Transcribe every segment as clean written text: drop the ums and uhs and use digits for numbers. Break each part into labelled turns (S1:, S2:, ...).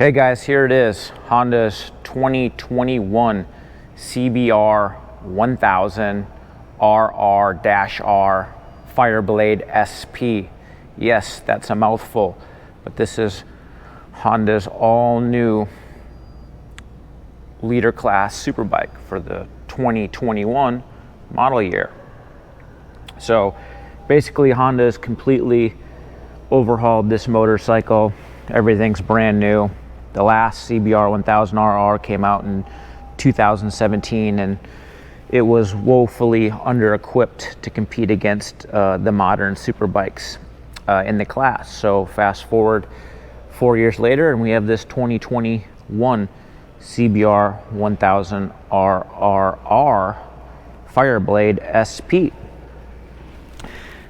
S1: Hey guys, here it is, Honda's 2021 CBR1000RR-R Fireblade SP. Yes, that's a mouthful, but this is Honda's all-new leader class superbike for the 2021 model year. So basically Honda's completely overhauled this motorcycle. Everything's brand new. The last CBR1000RR came out in 2017 and it was woefully under-equipped to compete against the modern superbikes in the class. So fast forward 4 years later and we have this 2021 CBR1000RR-R Fireblade SP.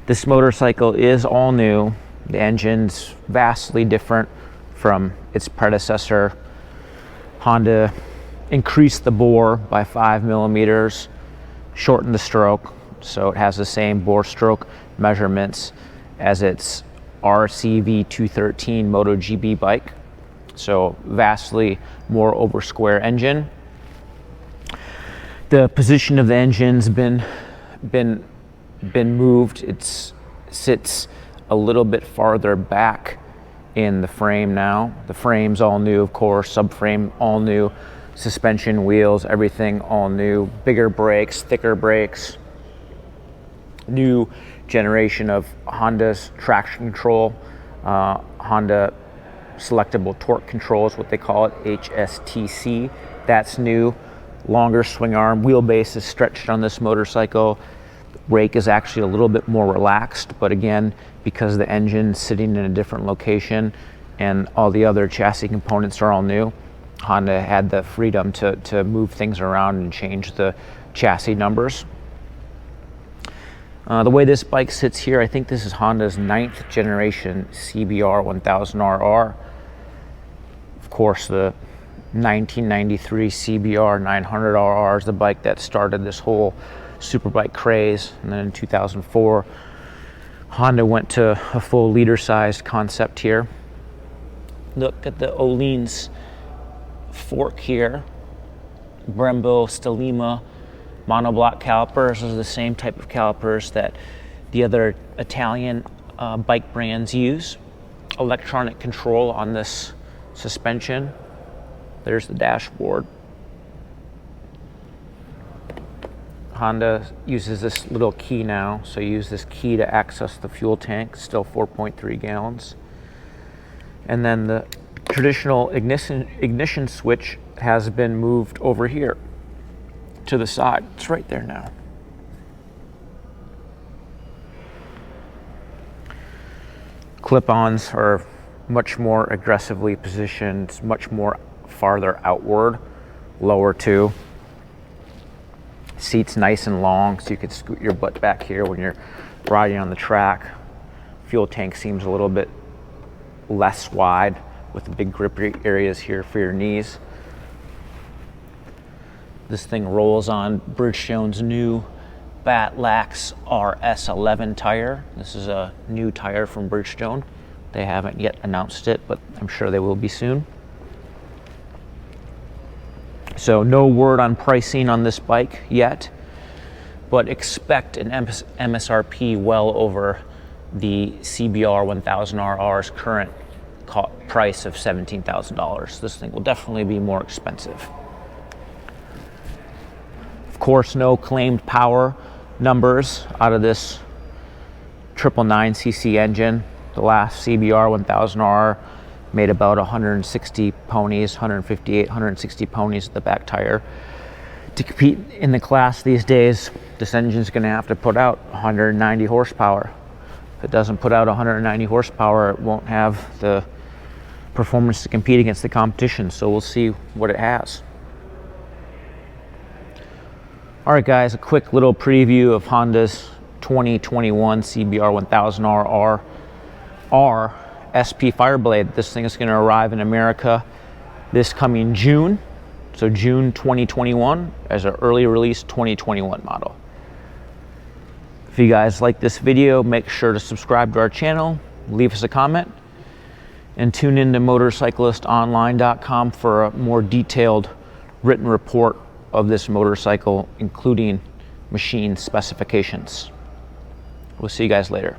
S1: This motorcycle is all new. The engine's vastly different from its predecessor. Honda increased the bore by 5 millimeters, shortened the stroke, so it has the same bore stroke measurements as its RCV213 MotoGP bike. So vastly more oversquare engine. The position of the engine's been moved. It sits a little bit farther back in the frame now. The frame's all new, of course, subframe all new, suspension, wheels, everything all new, bigger brakes, thicker brakes, new generation of Honda's traction control, Honda selectable torque control is what they call it, HSTC. That's new. Longer swing arm, wheelbase is stretched on this motorcycle. Rake is actually a little bit more relaxed, but again, because the engine's sitting in a different location and all the other chassis components are all new, Honda had the freedom to move things around and change the chassis numbers. The way this bike sits here, I think this is Honda's 9th generation CBR1000RR. Of course, the 1993 CBR900RR is the bike that started this whole superbike craze, and then in 2004 Honda went to a full liter-sized concept here. Look at the Öhlins fork here. Brembo Stelima monoblock calipers are the same type of calipers that the other Italian bike brands use. Electronic control on this suspension. There's the dashboard. Honda uses this little key now, so you use this key to access the fuel tank, still 4.3 gallons. And then the traditional ignition switch has been moved over here to the side. It's right there now. Clip-ons are much more aggressively positioned, much more farther outward, lower too. Seats nice and long, so you can scoot your butt back here when you're riding on the track. Fuel tank seems a little bit less wide with the big grip areas here for your knees. This thing rolls on Bridgestone's new Batlax RS11 tire. This is a new tire from Bridgestone. They haven't yet announced it, but I'm sure they will be soon. So no word on pricing on this bike yet, but expect an MSRP well over the CBR1000RR's current price of $17,000. This thing will definitely be more expensive. Of course, no claimed power numbers out of this 999cc engine. The last CBR1000RR made about 160 ponies, 158, 160 ponies at the back tire. To compete in the class these days, this engine's gonna have to put out 190 horsepower. If it doesn't put out 190 horsepower, it won't have the performance to compete against the competition, so we'll see what it has. All right guys, a quick little preview of Honda's 2021 CBR1000RR-R SP Fireblade. This thing is going to arrive in America this coming June, so June 2021 as an early release 2021 model. If you guys like this video, make sure to subscribe to our channel, leave us a comment, and tune into motorcyclistonline.com for a more detailed written report of this motorcycle, including machine specifications. We'll see you guys later.